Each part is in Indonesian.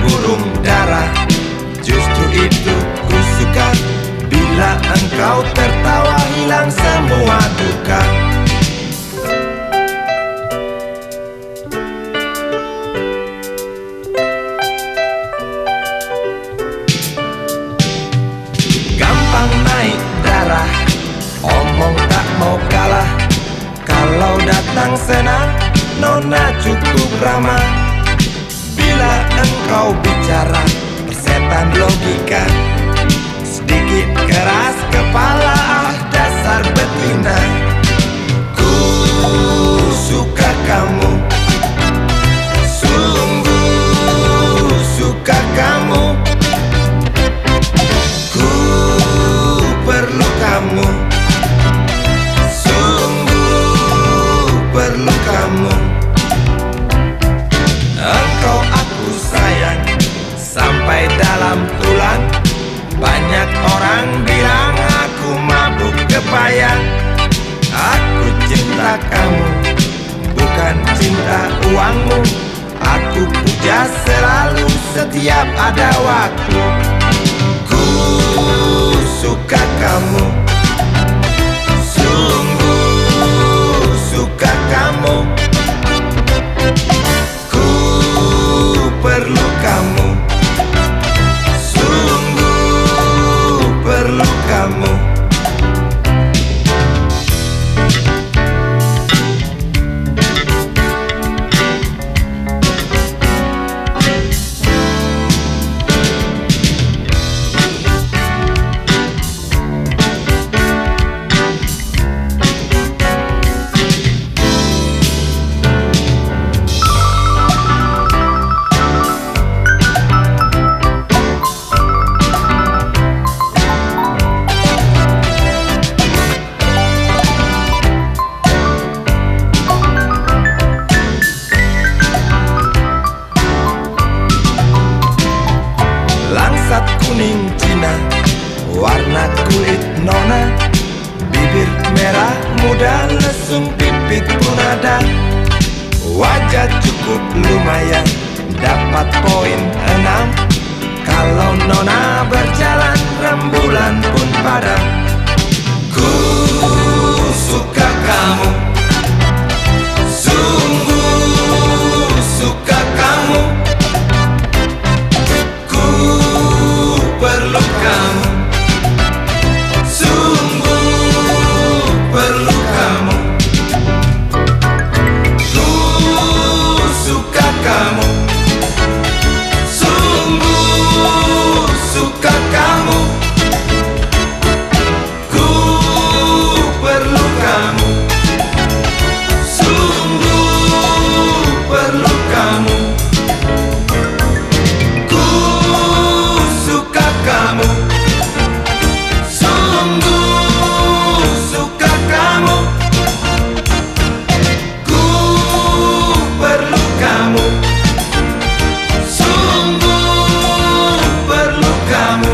burung dara. Justru itu ku suka, bila engkau tertawa hilang semua duka. Gampang naik darah, omong tak mau kalah. Kalau datang senang, nona cukup ramah. Bila engkau bicara, persetan logika. Sedikit keras kepala, dasar betina. Ku suka kamu, sungguh suka kamu. Ku perlu kamu, sungguh perlu kamu. Engkau aku sayang sampai dalam tulang. Banyak orang bilang aku mabuk kepayang. Aku cinta kamu, bukan cinta uangmu. Aku puja selalu setiap ada waktu. Ku suka kamu, sungguh suka kamu. Ku perlu kamu, sungguh perlu kamu. Langsat kuning Cina, warna kulit nona. Bibir merah muda, lesung pipit pun ada. Wajah cukup lumayan, dapat poin 6. Kalau nona berjalan, rembulan pun padam. Ku suka kamu, sungguh suka kamu. Perlu kamu, sungguh perlu kamu. Ku suka kamu, sungguh suka kamu. Ku perlu kamu, sungguh perlu kamu. Kamu, sungguh suka kamu. Ku perlu kamu, sungguh perlu kamu.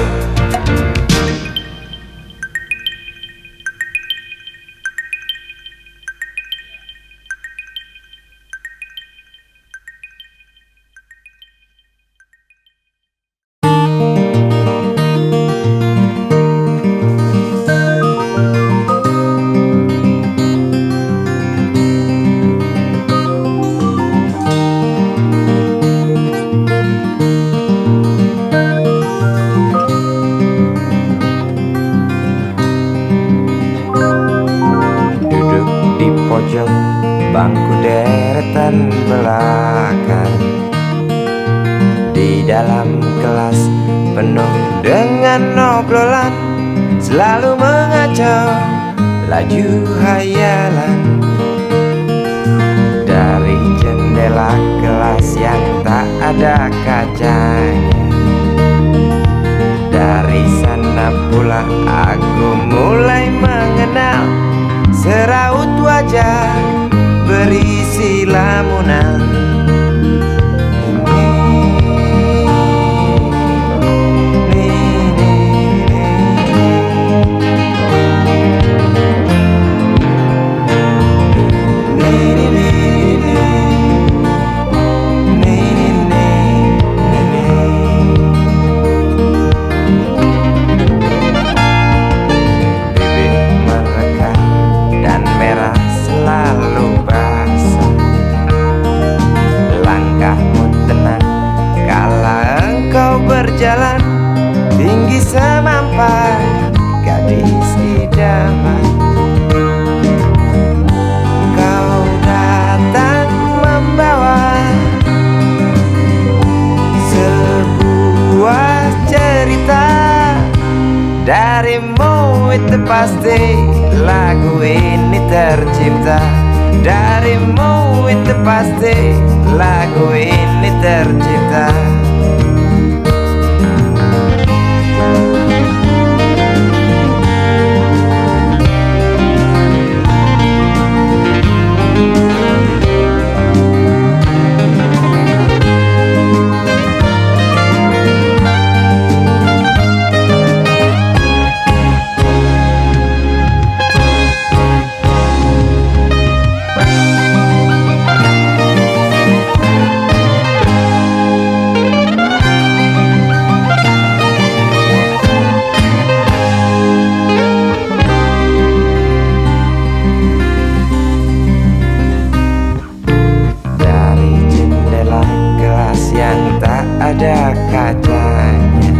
Pojok bangku deretan belakang, di dalam kelas penuh dengan obrolan, selalu mengacau laju hayalan. Dari jendela kelas yang tak ada kacanya, dari sana pula aku mulai mengenal seraut wajah berisi lamunan. jalan tinggi semampai, gadis idaman. Kau datang membawa sebuah cerita, darimu itu pasti lagu ini tercipta. Darimu itu pasti lagu ini tercipta. Ada kacanya,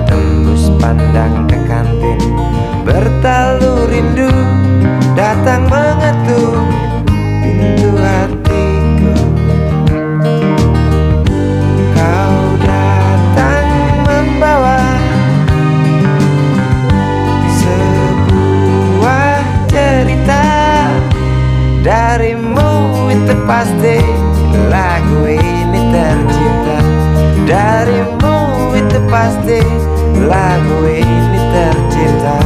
tembus pandang ke kantin, bertalu rindu datang mengetuk pintu hatiku. Kau datang membawa sebuah cerita, darimu itu pasti lagu ini tercipta. Darimu itu pasti lagu ini tercipta.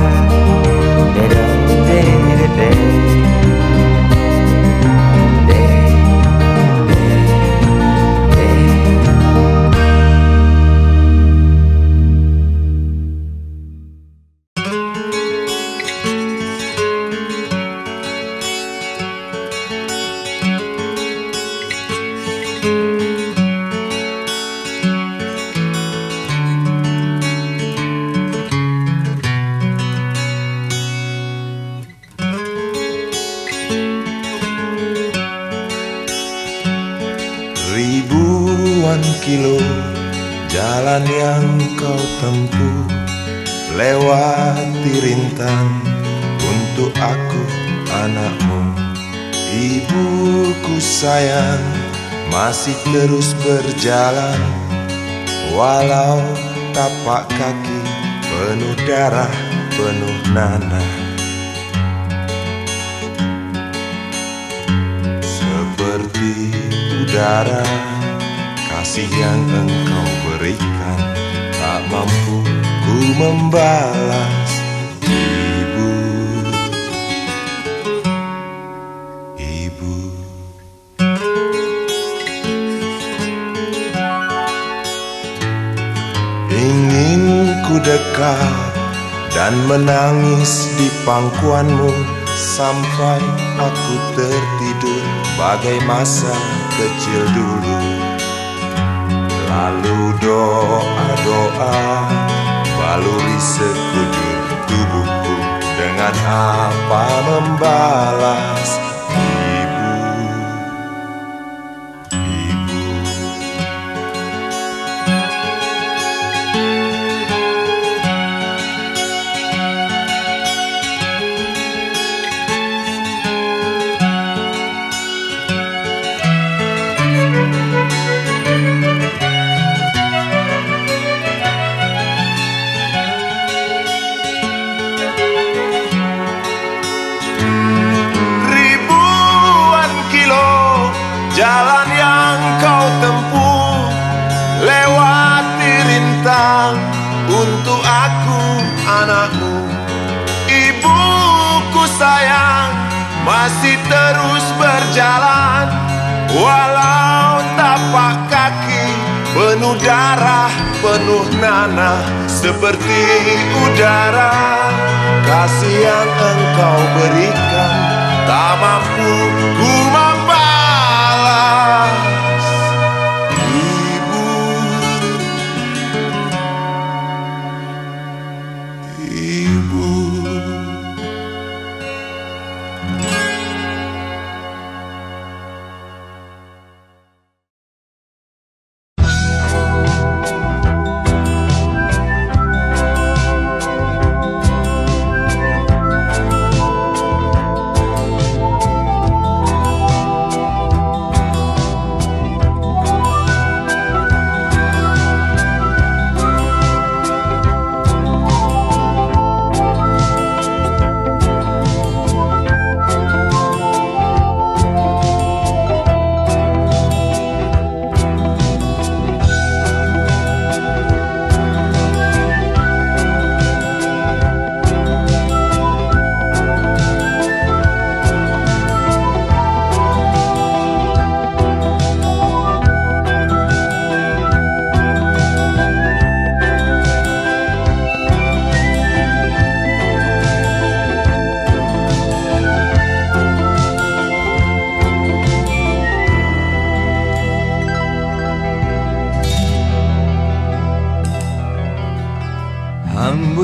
Ribuan kilo jalan yang kau tempuh, lewati rintang untuk aku anakmu. Ibuku sayang masih terus berjalan, walau tapak kaki penuh darah, penuh nanah. Seperti udara, kasih yang engkau berikan tak mampu ku membalas. Ibu, ibu. Ingin ku dekat dan menangis di pangkuanmu sampai aku tertidur bagai masa kecil dulu. Lalu doa-doa baluri sekujur tubuhku, dengan apa membalas. Ibu, ibu. Jalan yang kau tempuh, lewati rintang untuk aku anakmu. Ibuku sayang masih terus berjalan, walau tapak kaki penuh darah, penuh nanah. Seperti udara, kasih yang engkau berikan tak mampu ku membalas. Ibu, ibu.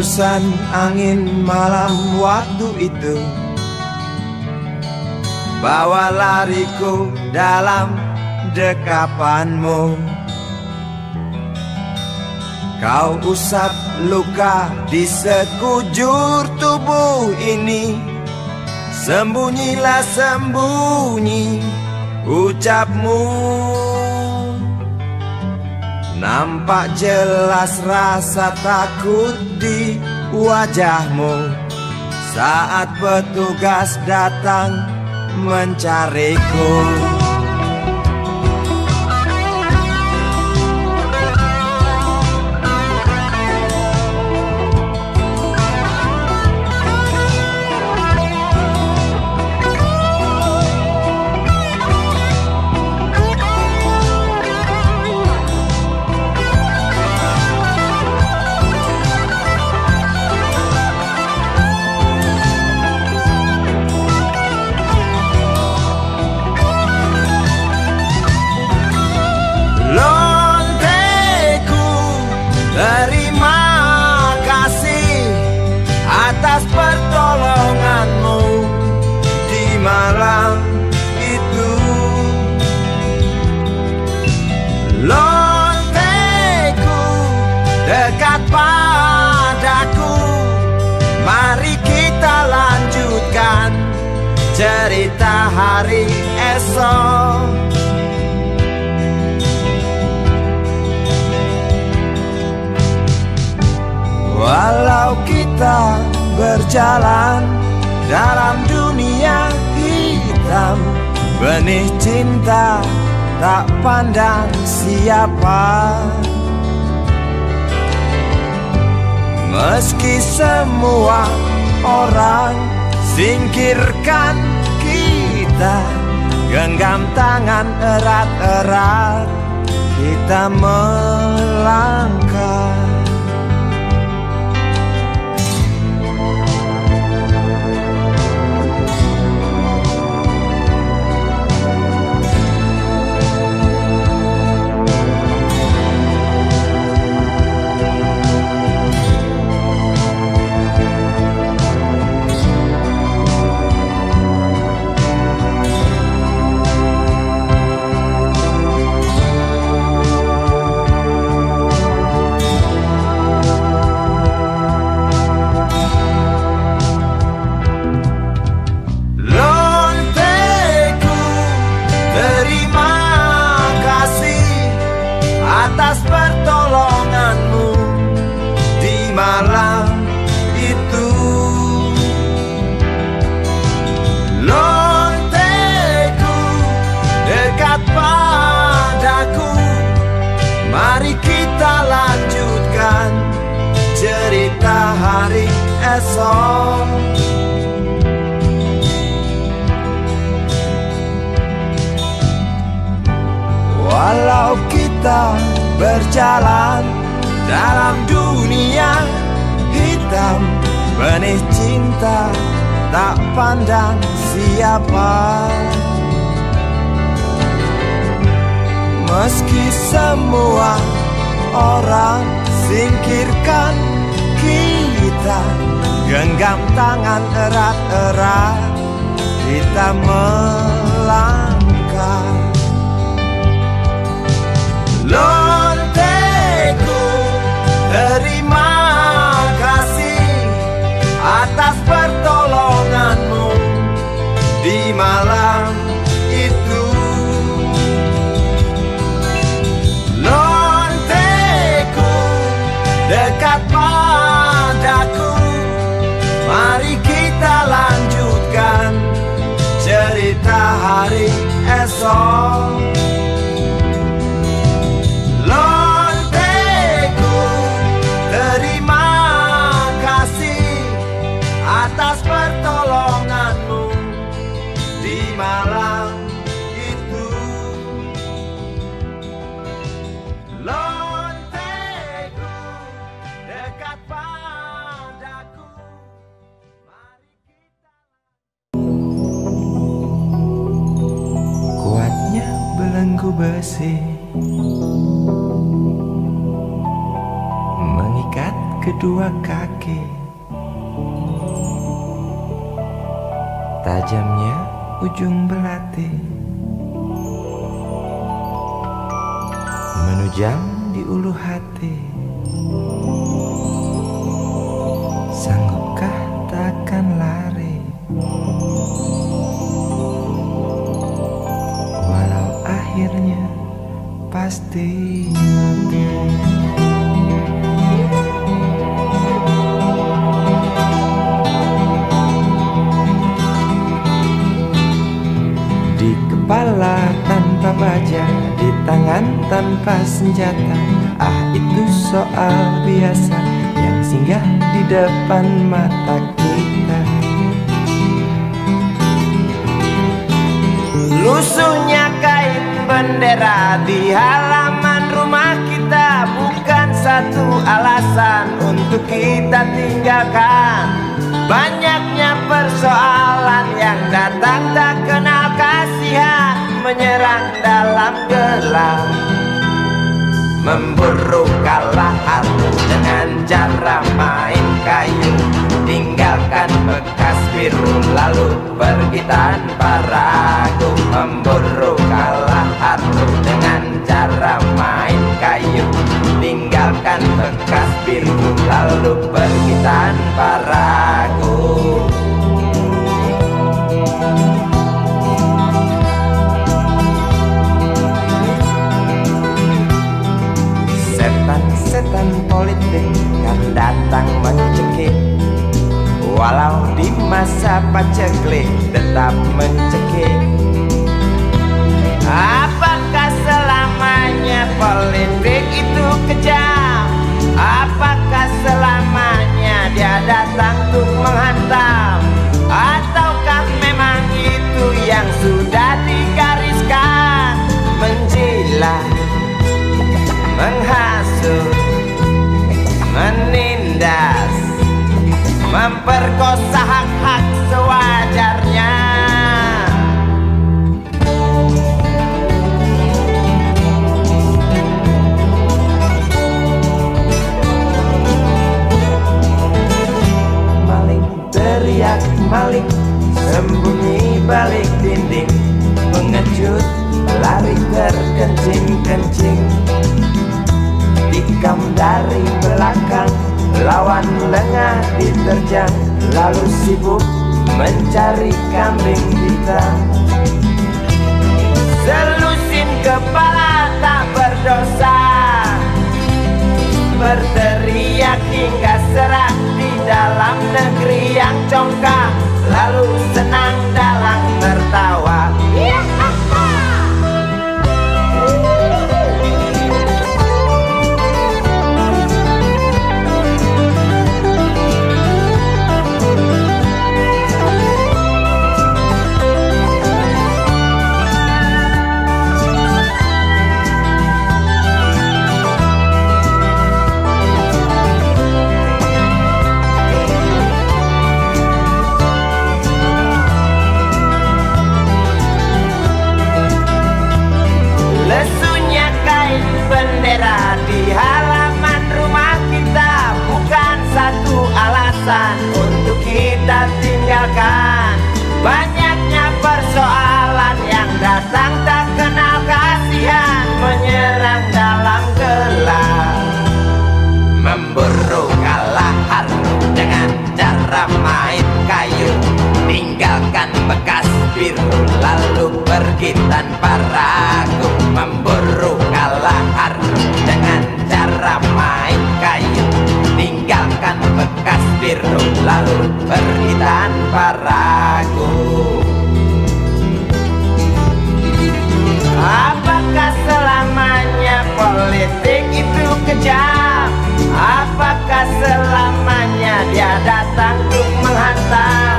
Hembusan angin malam waktu itu bawa lariku dalam dekapanmu. Kau usap luka di sekujur tubuh ini. Sembunyilah sembunyi ucapmu. Nampak jelas rasa takut di wajahmu saat petugas datang mencariku. Atas pertolonganmu di malam itu. Lonteku dekat padaku. Mari kita lanjutkan cerita hari esok. Walau kita berjalan dalam dunia hitam, benih cinta tak pandang siapa. Meski semua orang singkirkan kita, genggam tangan erat-erat kita melangkah. Atas pertolonganmu di malam itu. Lonteku dekat padaku. Mari kita lanjutkan cerita hari esok. Walau kita berjalan dalam dunia hitam, benih cinta tak pandang siapa. Meski semua orang singkirkan kita, genggam tangan erat-erat kita melangkah. Lonteku, terima kasih atas pertolonganmu di malam itu. Lonteku, dekat padaku. Mari kita lanjutkan cerita hari esok. Atas pertolonganmu di malam itu. Lonteku dekat padaku. Mari kita. Kuatnya belenggu besi mengikat kedua kaki. Tajamnya ujung belati menujam di ulu hati. Sanggupkah takkan lari, walau akhirnya pasti mati. Di kepala tanpa baja, di tangan tanpa senjata. Ah, itu soal biasa yang singgah di depan mata kita. Lusuhnya kain bendera di halaman rumah kita bukan satu alasan untuk kita tinggalkan. Banyaknya persoalan yang datang tak kenal kasihan, menyerang dalam gelap, memburu kalah hati dengan cara main kayu. Tinggalkan bekas biru lalu pergi tanpa ragu, memburu kalah hati dengan cara main kayu. Tinggalkan bekas biru lalu pergi tanpa ragu. Setan-setan politik kan datang mencekik, walau di masa paceklik tetap mencekik. Apakah selamanya politik itu kejam? Apakah selamanya dia datang untuk menghantam? Ataukah memang itu yang sudah digariskan? Menjilat, menghasut, menindas, memperkosa hak-hak sewajarnya. Maling teriak maling, sembunyi balik dinding, pengecut lari terkencing-kencing. Tikam dari belakang, lawan lengah diterjang, lalu sibuk mencari kambing hitam. Selusin kepala tak berdosa, berteriak hingga serak di dalam negeri yang congkak, lalu senang dalam tertawa. Bendera di halaman rumah kita bukan satu alasan untuk kita tinggalkan. Banyaknya persoalan yang datang tak kenal kasihan, menyerang dalam gelap, memburu kalah harta dengan cara main kayu. Tinggalkan bekas biru lalu pergi tanpa ragu, memburu kalah harta dengan cara main kayu. Tinggalkan bekas biru lalu pergi tanpa ragu. Apakah selamanya politik itu kejam? Apakah selamanya dia datang untuk menghantam?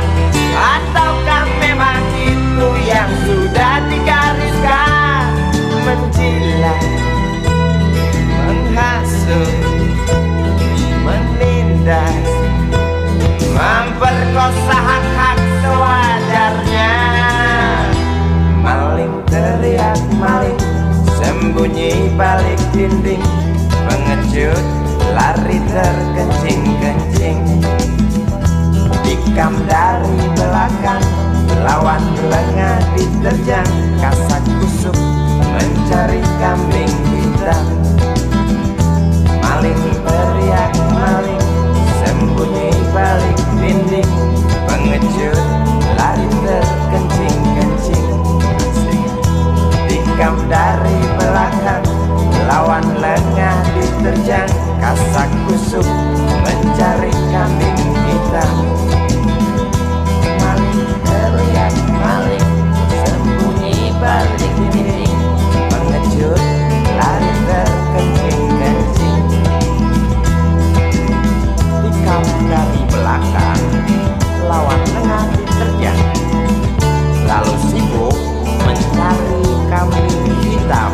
Ataukah memang itu yang sudah digariskan? Menjilat, menghasut, menindas, memperkosa hak-hak sewajarnya. Maling teriak maling, sembunyi balik dinding, pengecut lari terkencing-kencing, tikam dari belakang, lawan lengah diterjang, kasak kusuk mencari kambing hitam. Maling teriak maling, sembunyi balik dinding, pengecut lari terkencing-kencing, tikam dari belakang, lawan lengah diterjang, kasak kusuk mencari kambing hitam. Maling teriak maling, sembunyi balik dinding, pengecut lari terkencing-kencing, tikam dari belakang, lawan lengah diterjang, lalu sibuk mencari kambing hitam.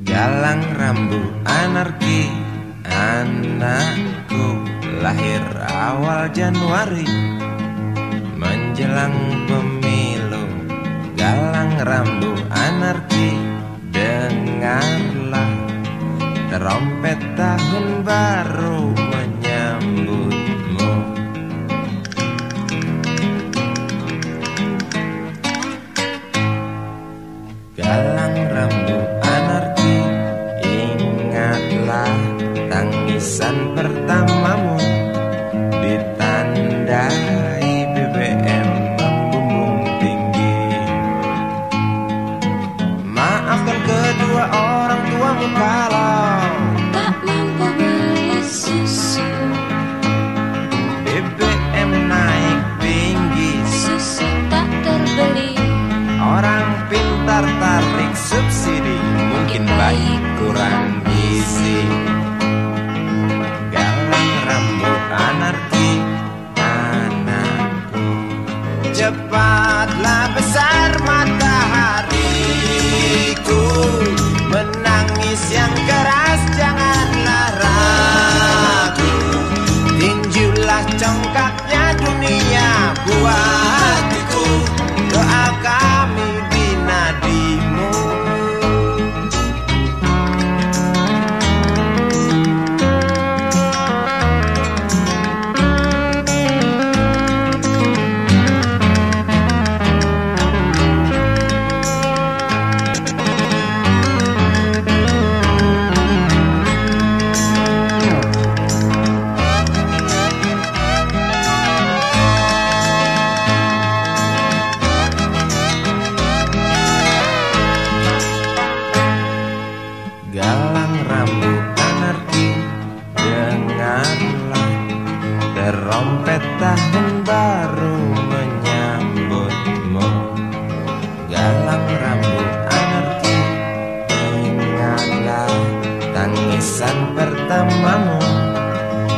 Galang rambu anarki, anakku lahir awal Januari menjelang pemilu. Galang rambu anarki, dengarlah terompet tahun baru menyambutmu. Galang rambu anarki, ingatlah tangisan pertamamu, ditandai BBM membumbung tinggi. Maafkan kedua orang tuamu kalau tak mampu beli susu, BBM naik tinggi, susu tak terbeli. orang pintar tarik subsidi, mungkin baik kurang gizi. Galang rambu anarki, anakku, cepatlah besar matahariku, menangis yang keras janganlah ragu, tinjulah congkaknya dunia buah hatiku, doa kami di nadimu. Galang rambu anarki, dengarlah terompet tahun baru menyambutmu. Galang rambu anarki, ingatlah tangisan pertamamu,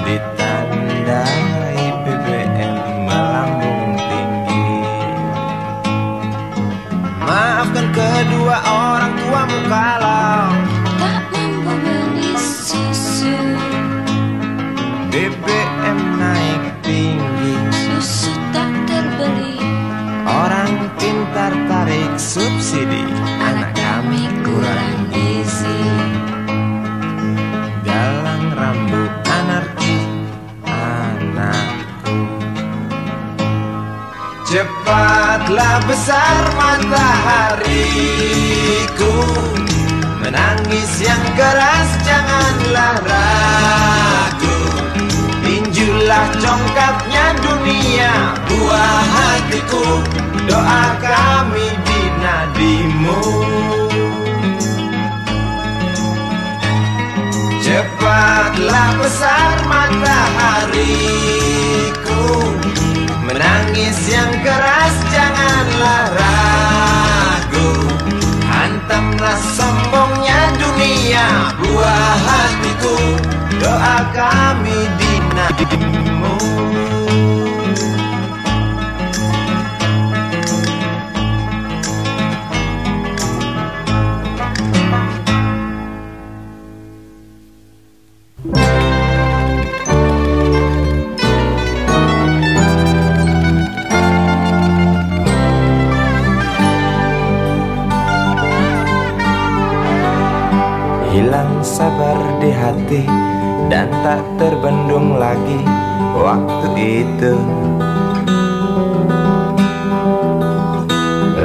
ditandai BBM melambung tinggi. Maafkan kedua orang tuamu kalau Tak mampu beli susu, BBM naik tinggi, susu tak terbeli. orang pintar tarik subsidi, anak kami kurang gizi. Galang rambu anarki, anakku, cepatlah besar matahariku, menangis yang keras janganlah ragu, tinjulah congkaknya dunia buah hatiku, doa kami di nadimu. Cepatlah besar matahariku, menangis yang keras janganlah ragu, Janganlah sombongnya dunia, buah hatiku, doa kami di nadimu. Hilang sabar di hati dan tak terbendung lagi waktu itu.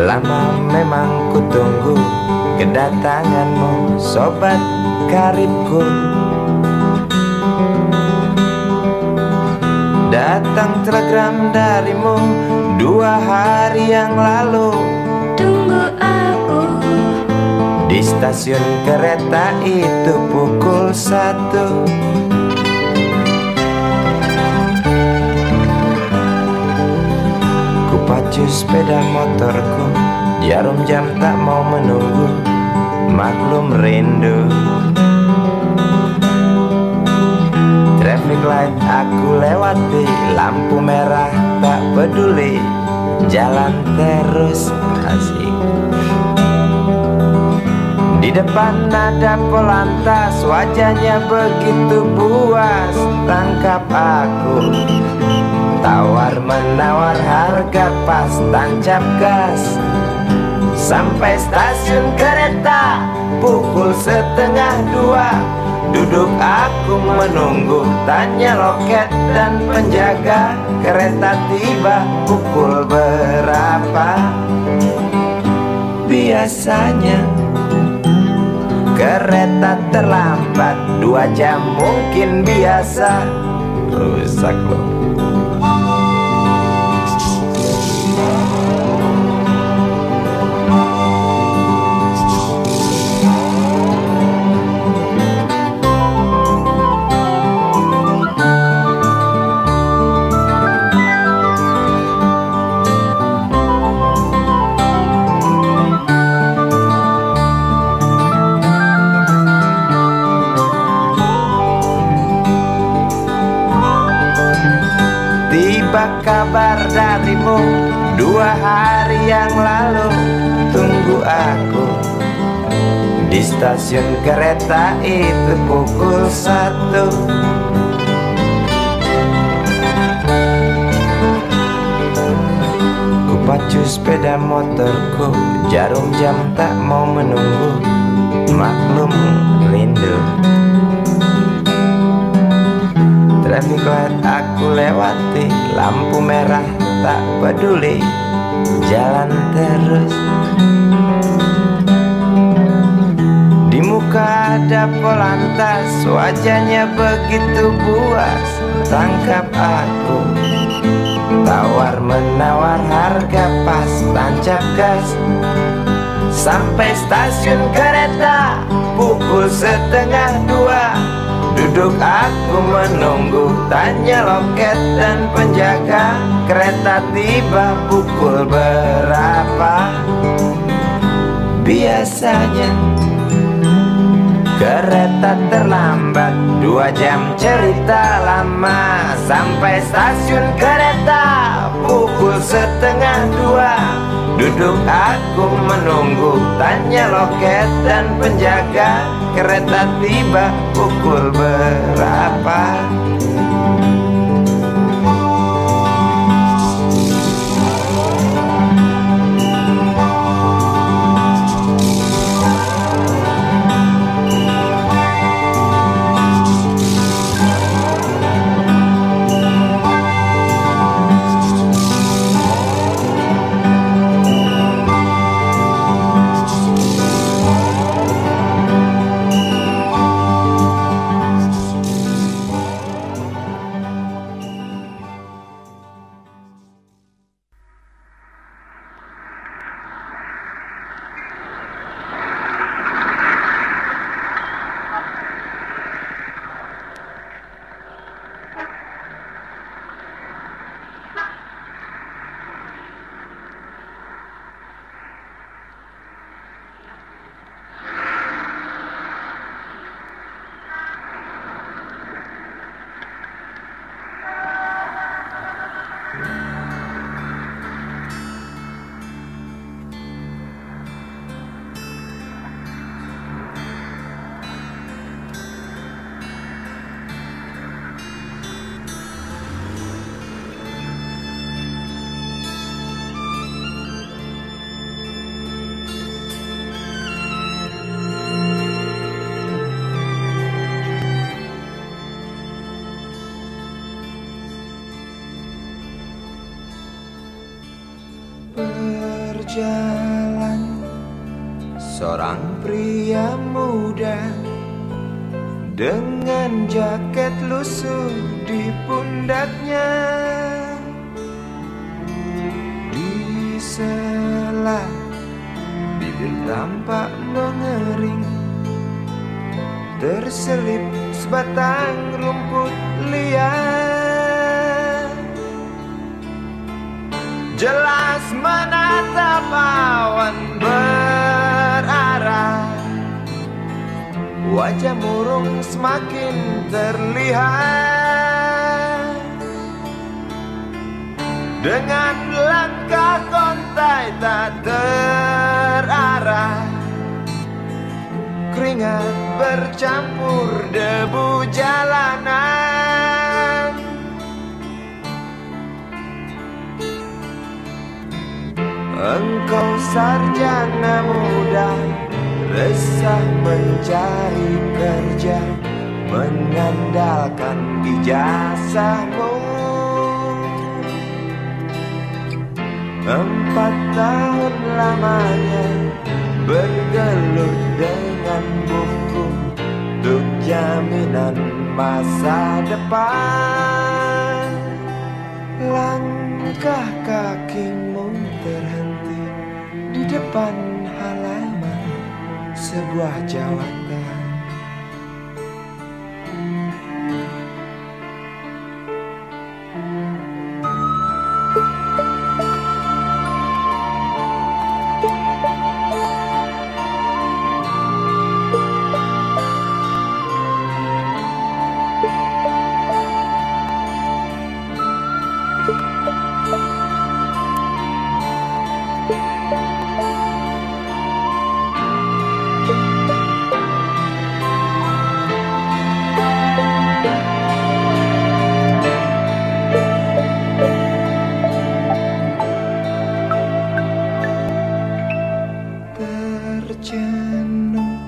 Lama memang ku tunggu kedatanganmu, sobat karibku. Datang telegram darimu 2 hari yang lalu. Tunggu aku Di stasiun kereta itu pukul 1. Ku pacu sepeda motorku, jarum jam tak mau menunggu, maklum rindu. Traffic light aku lewati, lampu merah tak peduli, jalan terus asik. Di depan ada polantas, wajahnya begitu buas, tangkap aku. Tawar menawar harga pas, tancap gas. Sampai stasiun kereta pukul 1:30. Duduk aku menunggu, tanya loket dan penjaga, kereta tiba pukul berapa? Biasanya kereta terlambat 2 jam mungkin biasa. Rusak loh. Tiba kabar darimu 2 hari yang lalu. Tunggu aku di stasiun kereta itu pukul 1. Ku pacu sepeda motorku, jarum jam tak mau menunggu, maklum rindu. Traffic light aku lewati, lampu merah tak peduli, jalan terus. Di muka ada polantas, wajahnya begitu buas, tangkap aku. Tawar menawar harga pas, tancap gas. Sampai stasiun kereta pukul 1:30. Duduk aku menunggu, tanya loket dan penjaga, kereta tiba pukul berapa? Biasanya kereta terlambat 2 jam, cerita lama. Sampai stasiun kereta pukul 1:30. Duduk aku menunggu, tanya loket dan penjaga, kereta tiba pukul berapa? jalan, seorang pria muda dengan jaket lusuh di pundaknya. Di sela bibir tampak mengering, terselip sebatang rumput liar. Jelas menatap awan berarah, wajah murung semakin terlihat. Dengan langkah kontai tak terarah, keringat bercampur debu jalanan. Engkau sarjana muda, resah mencari kerja, mengandalkan ijazahmu. 4 tahun lamanya bergelut dengan buku untuk jaminan masa depan. Langkah kakimu terhenti di depan halaman sebuah jawatan. Tercenung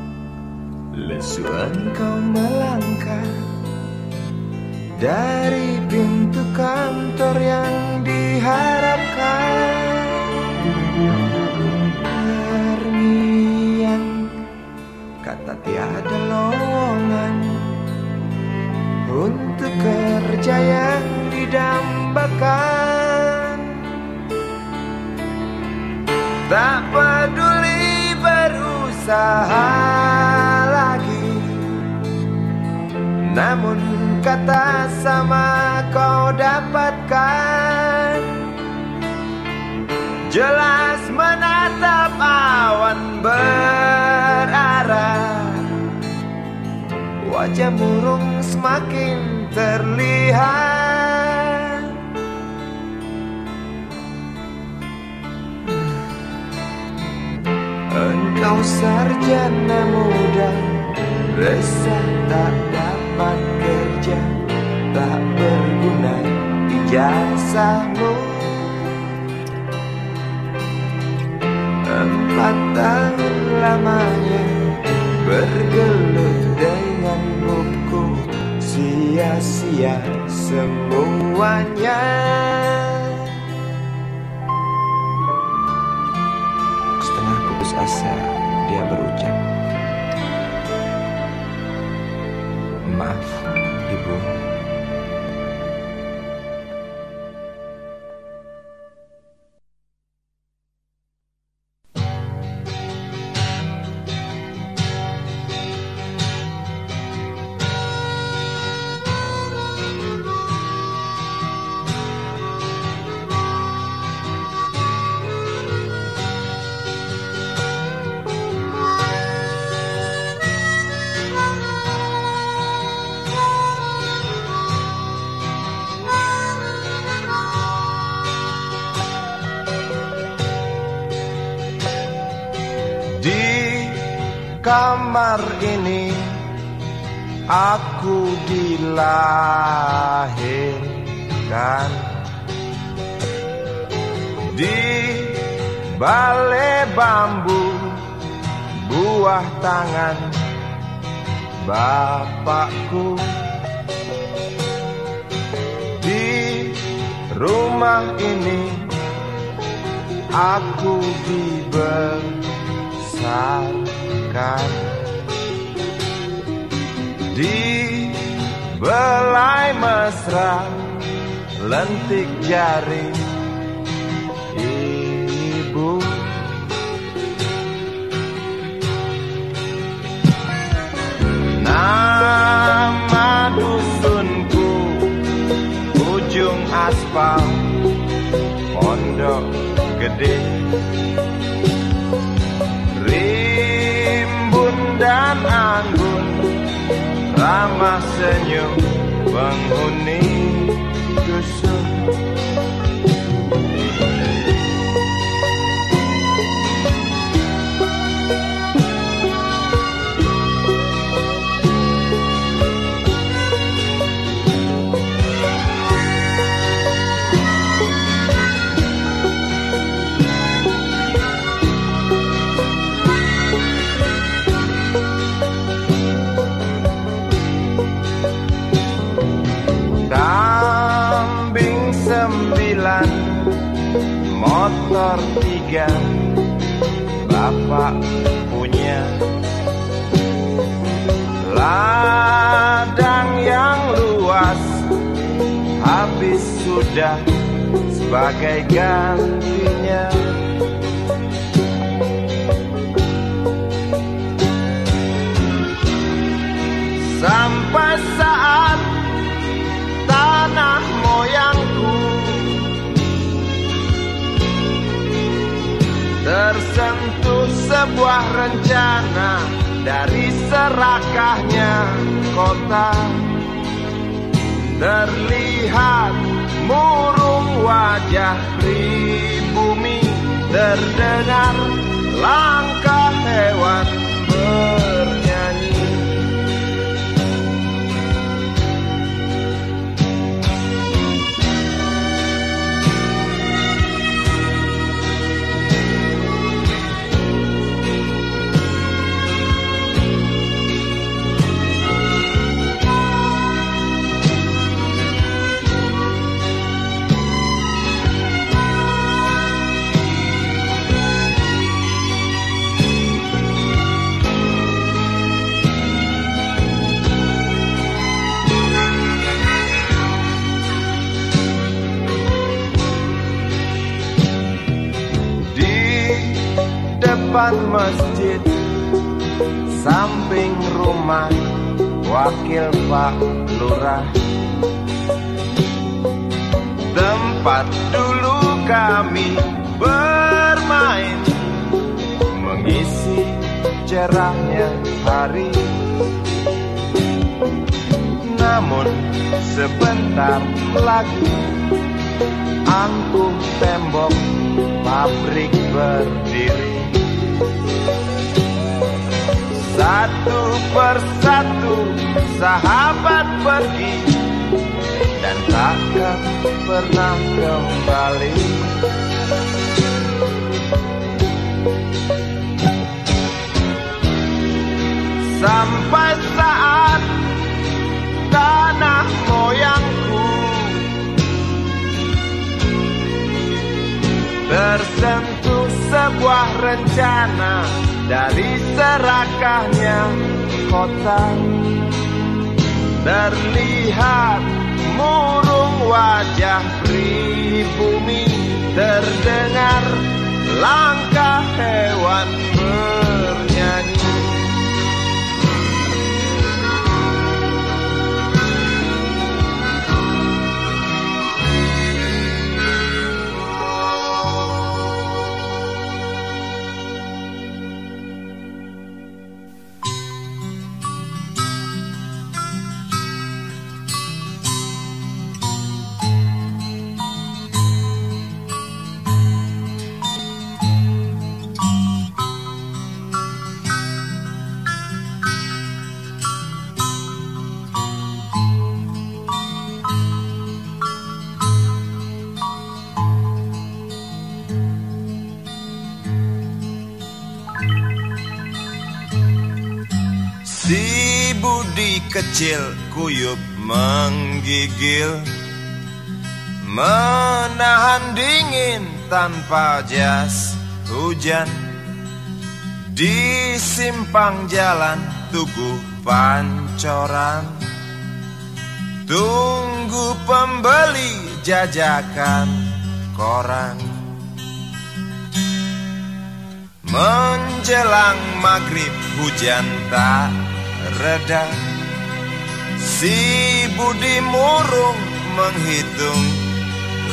lesu engkau melangkah dari pintu kantor yang diharapkan. Terngiang kata tiada lowongan untuk kerja yang didambakan. Tak peduli berusaha lagi, namun kata sama kau dapatkan. Jelas menatap awan berarah, wajah murung semakin terlihat. Engkau sarjana muda, resah tak dapat kerja, tak berguna ijazahmu. 4 tahun lamanya bergelut dengan buku, sia-sia semuanya. Setengah putus asa dia berucap, "Maaf, Ibu." Kamar ini aku dilahirkan, di balai bambu buah tangan bapakku. Di rumah ini aku dibesarkan di belai mesra lentik jari ibu. Nama dusunku ujung aspal Pondok Gede. Rimbun dan anggun ramah senyum penghuni dusun. Kambing 9, motor 3, bapak punya. Ladang yang luas habis sudah sebagai gantinya. Sampai saat tanah moyangku tersentuh sebuah rencana dari serakahnya kota. Terlihat murung wajah pribumi, terdengar langkah hewan bernyanyi. Depan masjid, samping rumah wakil Pak Lurah, tempat dulu kami bermain, mengisi cerahnya hari. Namun sebentar lagi angkuh tembok pabrik berdiri. Satu persatu sahabat pergi dan takkan pernah kembali. Sampai saat tanah moyangku tersentuh sebuah rencana dari serakahnya kota. Terlihat murung wajah pribumi, terdengar langkah hewan bernyanyi. Si Budi kecil kuyup menggigil, menahan dingin tanpa jas hujan di simpang jalan Tugu Pancoran, tunggu pembeli jajakan koran. Menjelang maghrib hujan tak reda, si Budi murung menghitung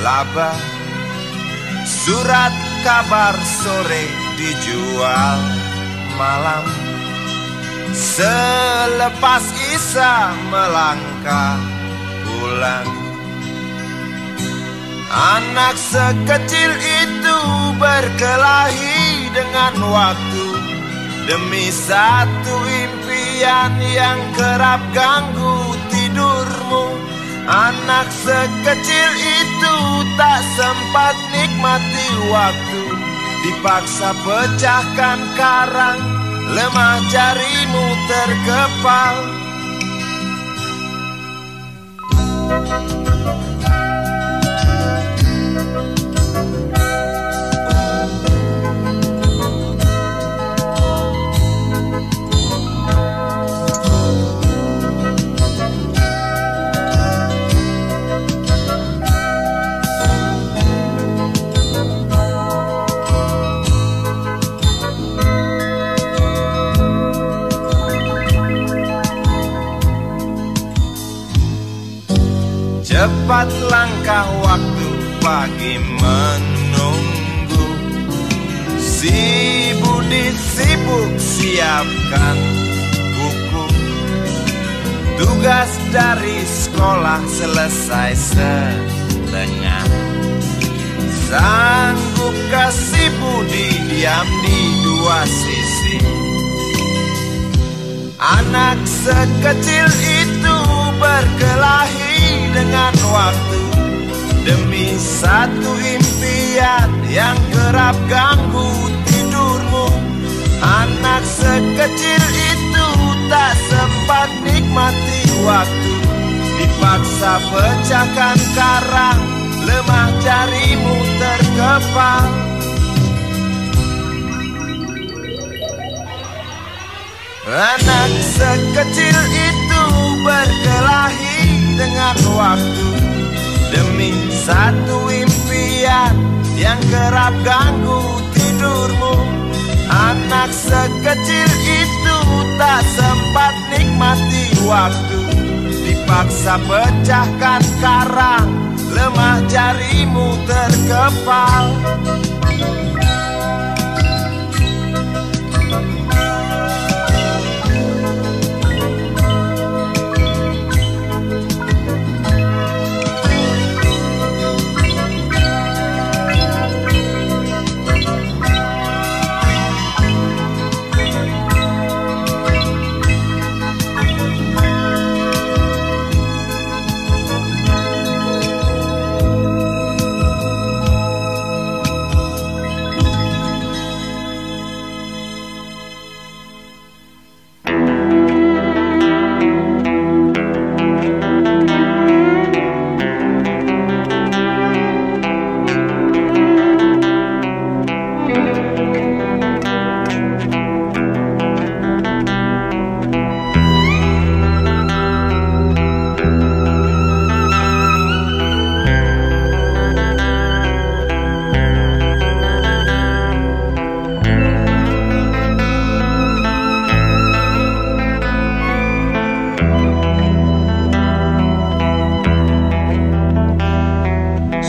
laba. Surat kabar sore dijual malam, selepas Isa melangkah pulang. Anak sekecil itu berkelahi dengan waktu demi satu impian yang kerap ganggu tidurmu. Anak sekecil itu tak sempat nikmati waktu, dipaksa pecahkan karang, lemah jarimu terkepal. Cepat langkah waktu, pagi menunggu. Si Budi sibuk siapkan buku, tugas dari sekolah selesai setengah. Sanggupkah si Budi diam di dua sisi? Anak sekecil itu berkelahi dengan waktu demi satu impian yang kerap ganggu tidurmu. Anak sekecil itu tak sempat nikmati waktu, dipaksa pecahkan karang, lemah jarimu terkepal. Anak sekecil itu berkelahi dengan waktu demi satu impian yang kerap ganggu tidurmu. Anak sekecil itu tak sempat nikmati waktu, dipaksa pecahkan karang, lemah jarimu terkepal.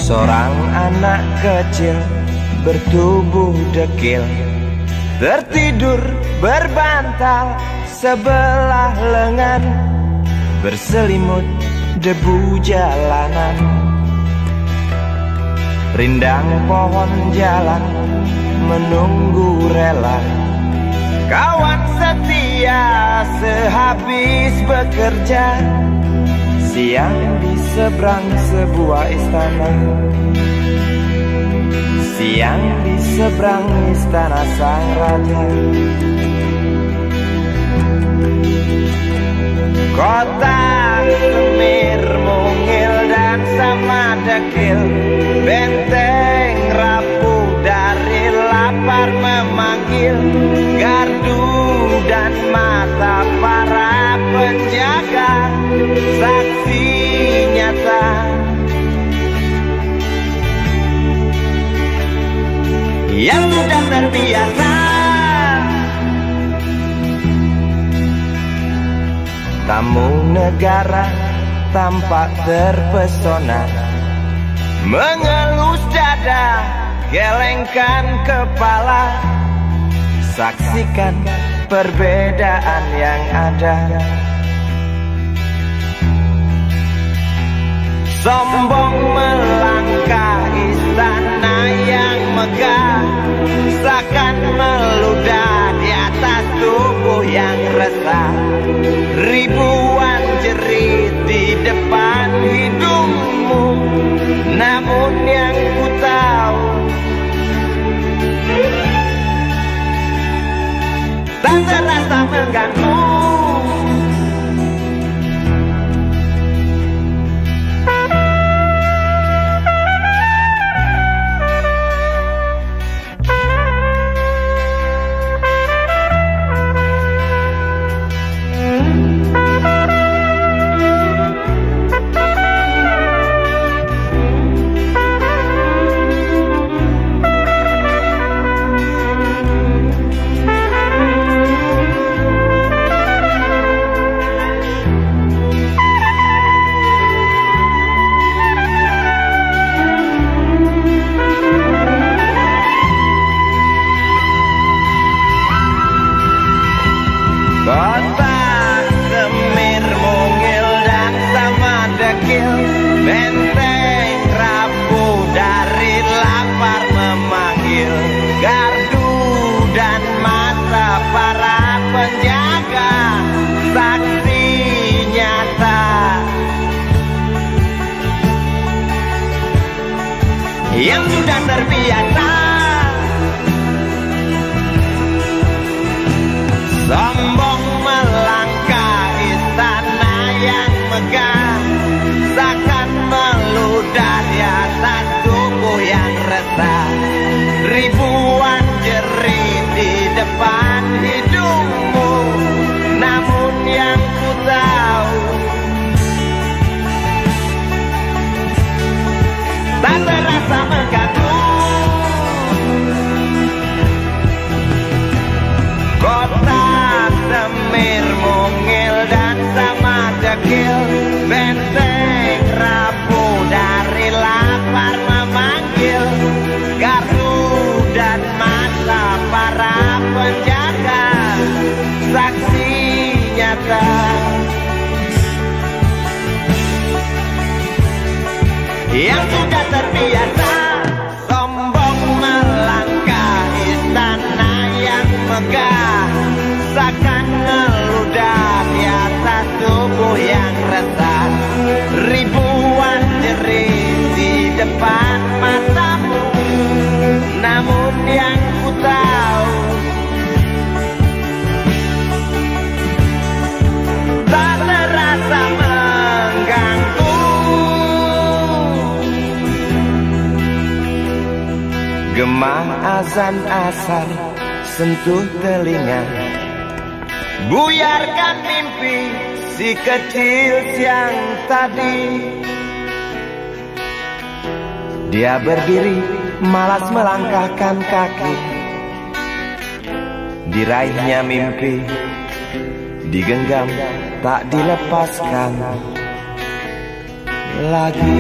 Seorang anak kecil bertubuh dekil, tertidur berbantal sebelah lengan, berselimut debu jalanan. Rindang pohon jalan menunggu rela, kawan setia sehabis bekerja. Siang di seberang sebuah istana, siang di seberang istana sang raja. Kota semir mungil dan sama dekil, benteng rapuh mata para penjaga, saksi nyata yang sudah terbiasa. Tamu negara tampak terpesona, mengelus dada, gelengkan kepala, saksikan perbedaan yang ada. Sombong melangkah istana yang megah, seakan meludah di atas tubuh yang resah. Ribuan jerit di depan hidungmu, namun yang ku tahu tak terasa mengganggu. Kota Semir mungil dan sama dekil, benteng rapuh dari lapar memanggil. Gardu dan mata para penjaga, saksi nyata yang sudah terbiasa. Sombong melangkah istana yang megah, seakan meludah di atas tubuh yang resah. Ribuan jerit di depan hidungmu, namun yang ku tahu tak terasa mengganggu. Kota Semir mungil dan sama dekil, benteng rapuh dari lapar memanggil. Gardu dan mata para penjaga, saksi nyata yang sudah terbiasa. Sombong melangkah istana yang megah, seakan meludah di atas tubuh yang resah. Ribuan jerit di depan matamu, namun yang ku tahu tak terasa mengganggu. Gema azan asar sentuh telinga, buyarkan mimpi si kecil siang tadi. Dia berdiri malas melangkahkan kaki, diraihnya mimpi digenggam tak dilepaskan lagi.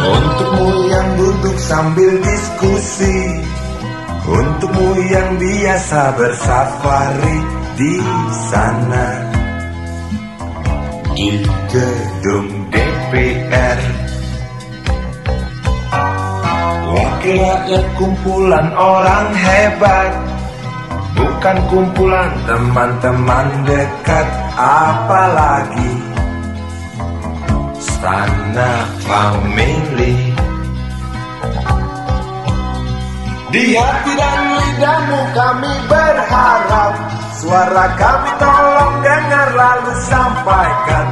Untukmu yang duduk sambil diskusi, Untukmu yang biasa bersafari di sana, di gedung DPR. Wakil rakyat kumpulan orang hebat, bukan kumpulan teman-teman dekat, apalagi sanak family. Di hati dan lidahmu kami berharap, suara kami tolong dengar lalu sampaikan.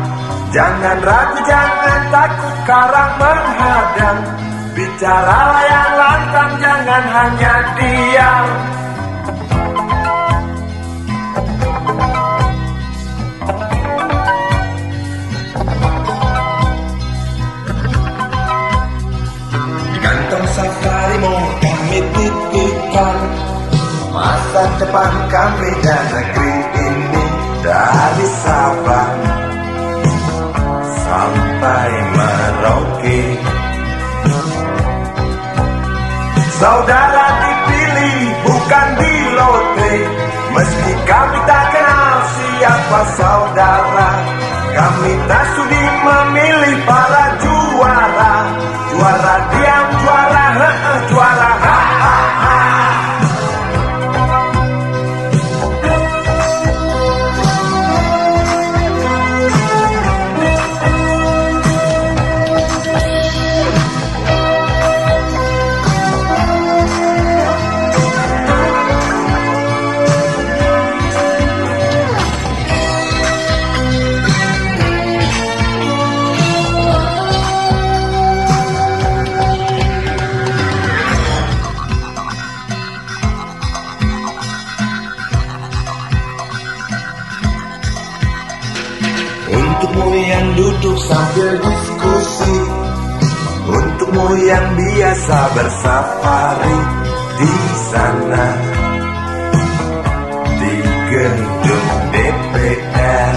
Jangan ragu, jangan takut karang menghadang, bicaralah yang lantang, jangan hanya diam. Kantong safarimu kami titipkan, masa depan kami dan negeri ini, dari Sabang sampai Merauke. Saudara dipilih bukan di lotre, meski kami tak kenal siapa saudara. Kami tak sudi memilih para juara, juara diam, juara juara Untukmu yang duduk sambil diskusi, untukmu yang biasa bersafari di sana, di gedung DPR.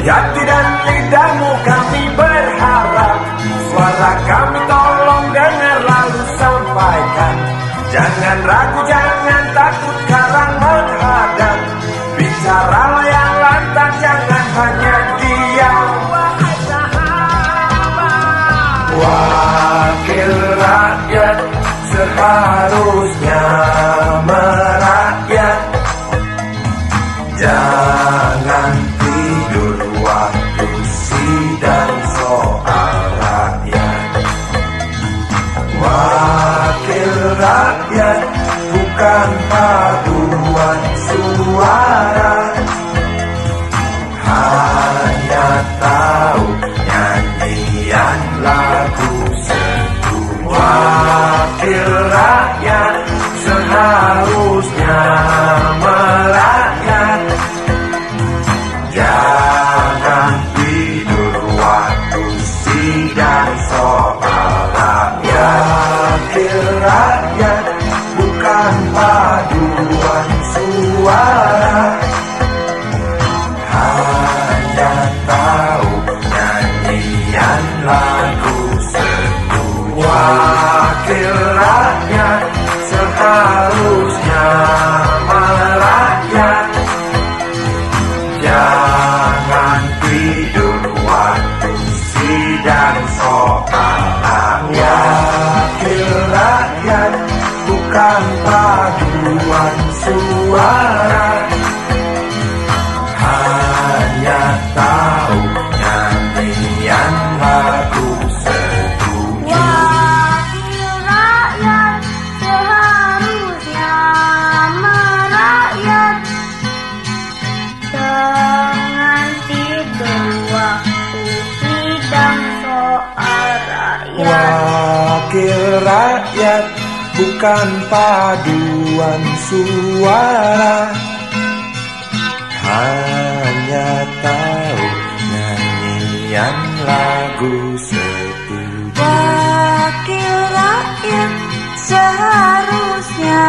Di hati dan lidahmu kami berharap, suara kami tolong dengar lalu sampaikan. Jangan ragu, jangan takut karang menghadang, bicaralah yang lantang, jangan hanya diam. Wakil rakyat seharusnya merakyat, jangan tidur waktu sidang soal rakyat. Wakil rakyat bukan paduan suara, hanya tahu nyanyian lagu sedunia. Wakil rakyat seharusnya merakyat, jangan tidur waktu sidang soal rakyat. Wakil rakyat bukan paduan suara, hanya tahu nyanyian lagu sedunia. Wakil rakyat seharusnya merakyat, jangan tidur waktu sidang soal rakyat. Wakil rakyat bukan paduan suara, hanya tahu nyanyian lagu sedunia. Wakil rakyat seharusnya merakyat, jangan tidur waktu sidang soal rakyat. Wakil rakyat bukan paduan suara, hanya tahu nyanyian lagu sedunia. Wakil rakyat seharusnya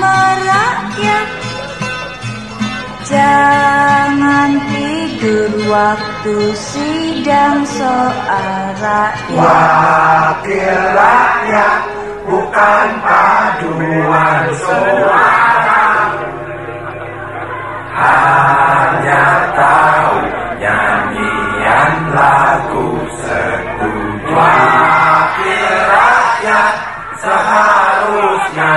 merakyat, jangan tidur waktu sidang soal rakyat. Wakil rakyat bukan paduan suara, hanya tahu nyanyian lagu setuju. Wakil rakyat seharusnya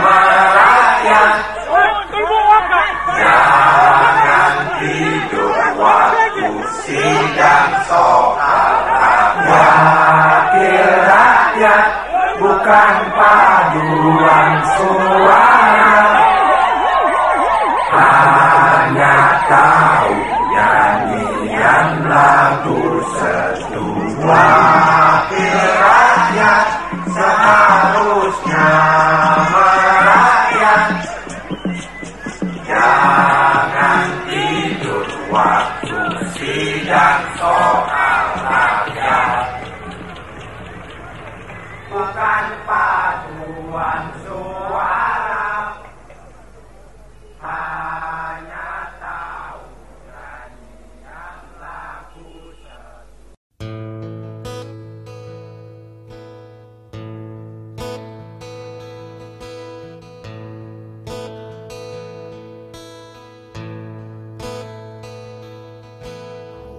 merakyat, jangan tidur waktu sidang soal rakyat. Wakil rakyat bukan paduan suara, hanya tahu nyanyian lagu setuju. Wakil rakyat seharusnya merakyat, jangan tidur waktu sidang soal rakyat. Bukan paduan suara, hanya tahu nyanyian lagu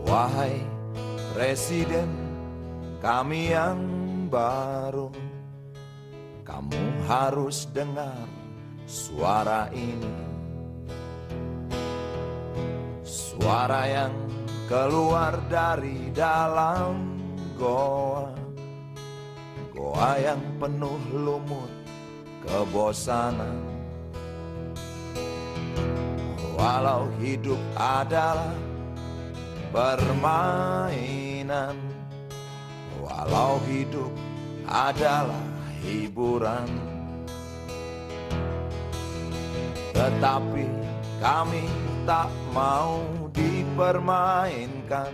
Wahai Presiden kami yang baru, kamu harus dengar suara ini. Suara yang keluar dari dalam goa, goa yang penuh lumut kebosanan. Walau hidup adalah permainan, walau hidup adalah hiburan, tetapi kami tak mau dipermainkan,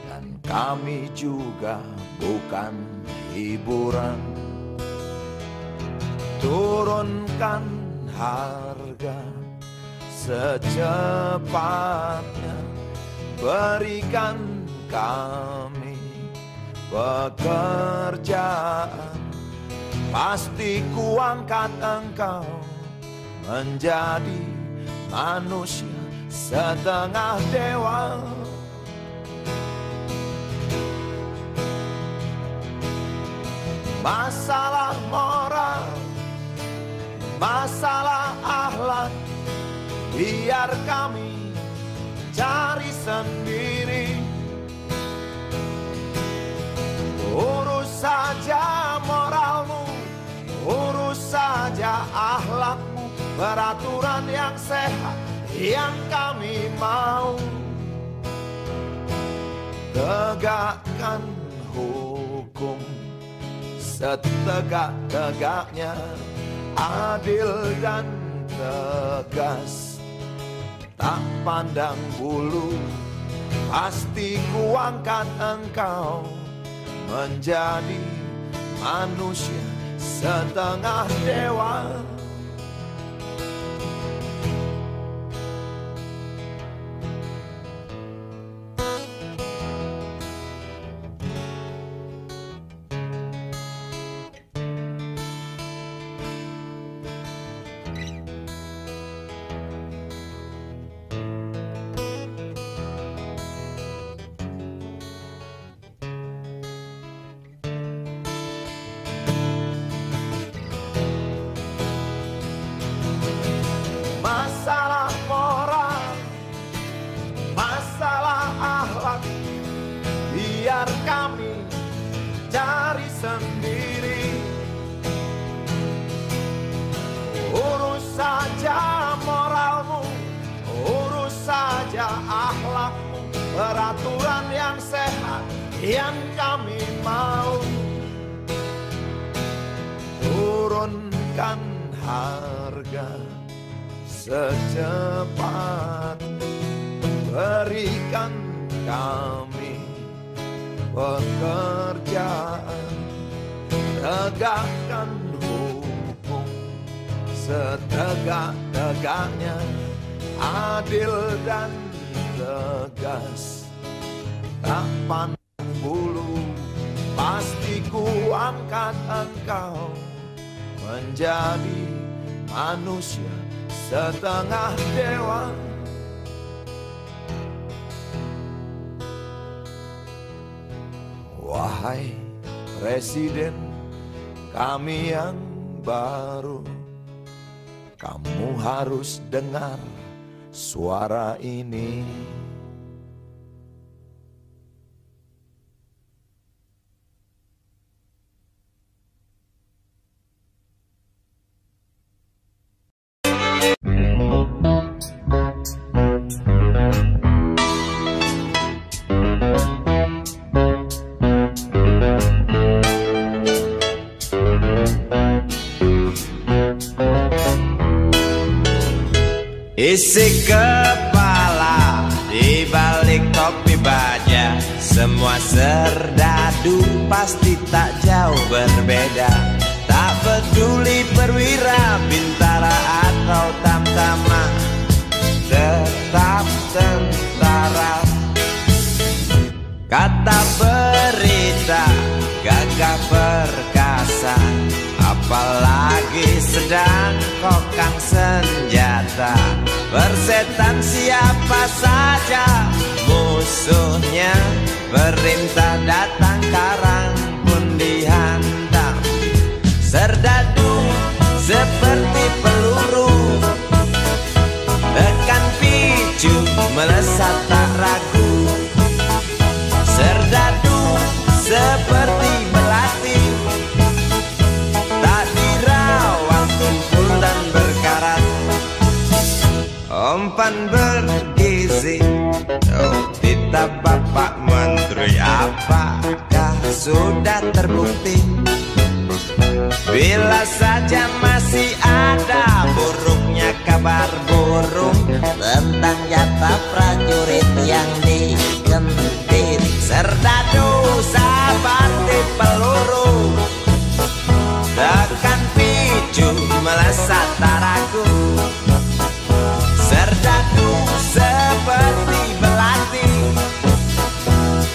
dan kami juga bukan hiburan. Turunkan harga secepatnya, berikan kami pekerjaan, pasti kuangkat engkau menjadi manusia setengah dewa. Masalah moral, masalah akhlak, biar kami cari sendiri. Urus saja moralmu, urus saja akhlakmu, peraturan yang sehat yang kami mau. Tegakkan hukum setegak-tegaknya, adil dan tegas, tak pandang bulu, pasti kuangkat engkau menjadi manusia setengah dewa. Masalah moral, masalah akhlak, biar kami cari sendiri. Urus saja moralmu, urus saja akhlakmu, peraturan yang sehat yang kami mau. Turunkan harga secepat, berikan kami pekerjaan, tegakkan hukum setegak-tegaknya, adil dan tegas, tak pandang bulu, pasti ku angkat engkau menjadi manusia setengah dewa. Wahai Presiden kami yang baru, kamu harus dengar suara ini. Isi kepala di balik topi baja, semua serdadu pasti tak jauh berbeda. Tak peduli perwira, bintara atau tamtama, tetap tentara. Kata berita gagah perkasa, apalagi sedang kokang senjata. Persetan siapa saja musuhnya, perintah datang karang pun dihantam. Serdadu seperti peluru, tekan picu melesat tak ragu. Serdadu seperti belati, tak dirawat tumpul dan berkarat. Umpan bergizi, oh titah Bapak Menteri, apakah sudah terbukti? Bila saja masih ada buruknya kabar burung tentang jatah prajurit yang digentit. Serdadu seperti peluru, tekan picu melesat tak ragu. Serdadu seperti belati,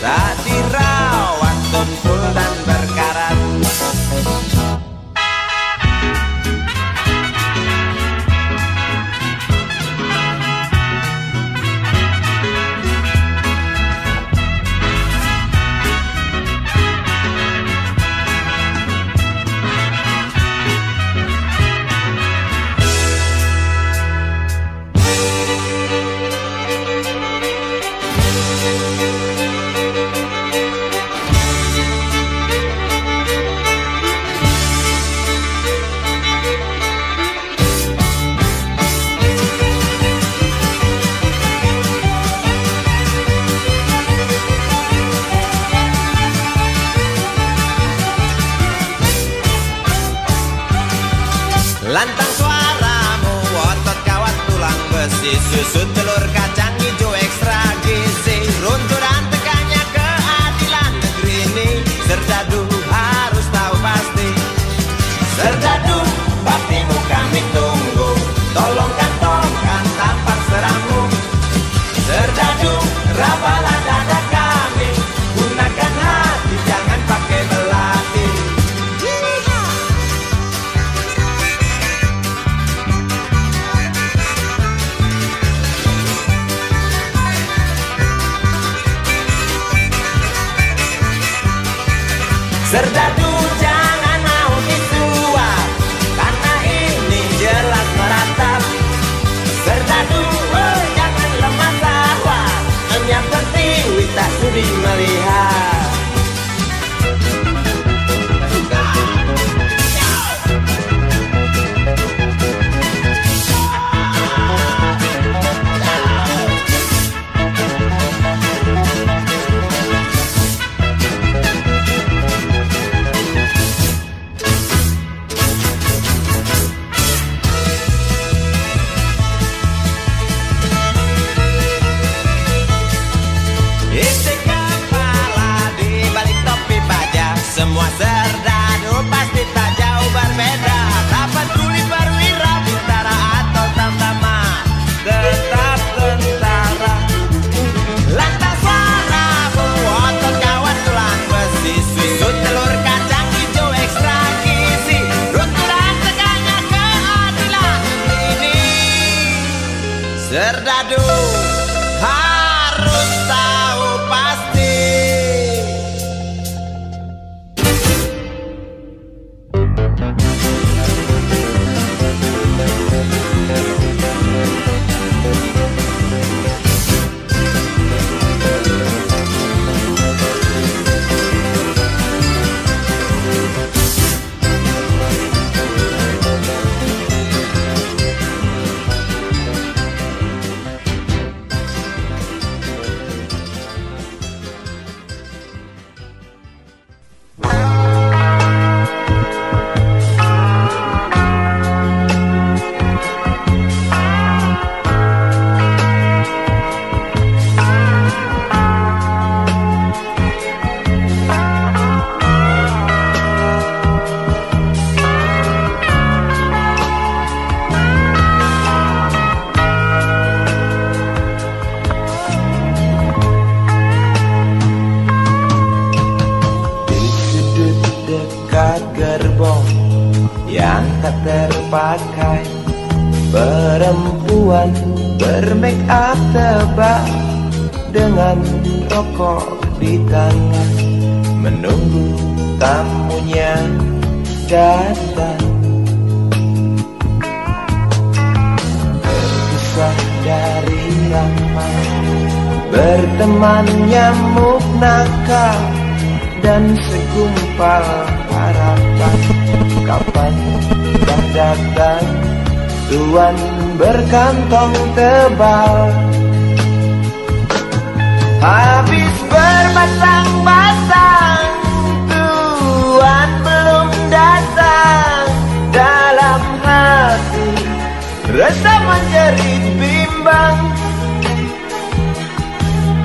tak dirawat tumpul dan berkarat. Lantang suaramu, otot kawat tulang besi, susu telur kacang hijau ekstra gizi. Runtuh dan tegaknya keadilan negeri ini, serdadu harus tahu pasti. Serdadu, baktimu kami tunggu, tolong kantongkan tampang serammu. Serdadu, rapalah dada kami, gunakan hati jangan pakai belati. Serdadu harus tahu pasti. Yang tak terpakai, perempuan bermake up tebal dengan rokok di tangan, menunggu tamunya datang. Terpisah dari ramai, berteman nyamuk nakal dan segumpal harapan. Kapan dah datang tuan berkantong tebal? Habis bermasang-masang, tuan belum datang. Dalam hati rasa menjerit bimbang,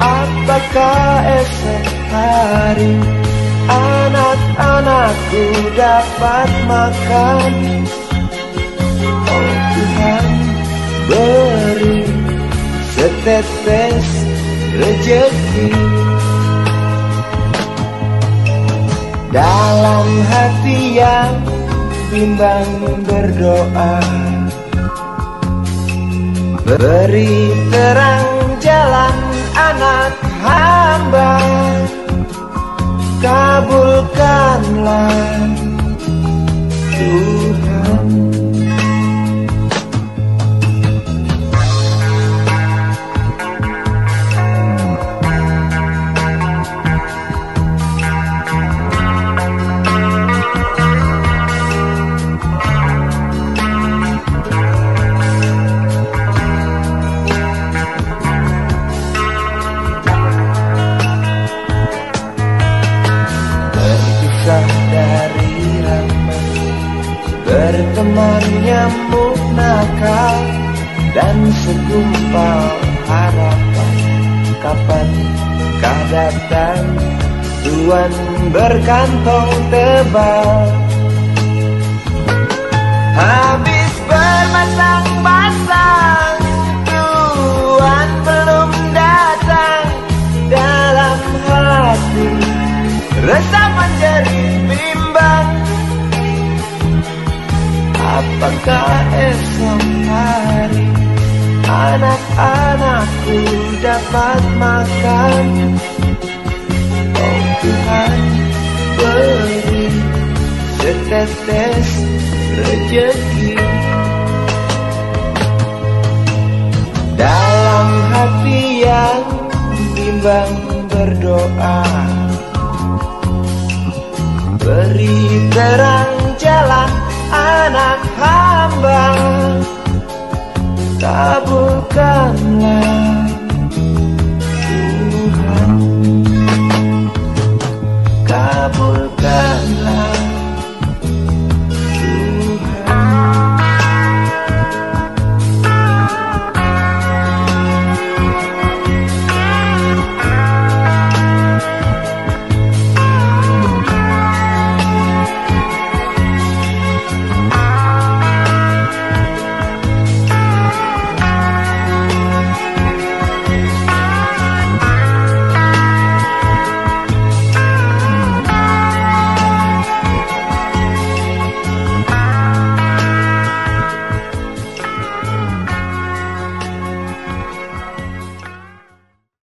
apakah esok hari anak-anakku dapat makan? Oh Tuhan, beri setetes rezeki. Dalam hati yang bimbang berdoa, beri terang jalan anak hamba. Kabulkanlah Tuhan. Dari ramai, berteman nyamuk nakal dan segumpal harapan. Kapan kah datang tuan berkantong tebal? Habis bermasang-masang, tuan belum datang. Dalam hati rasa menjerit bimbang, apakah esok hari anak-anakku dapat makan? Oh Tuhan, beri setetes rezeki. Dalam hati yang bimbang berdoa, beri terang jalan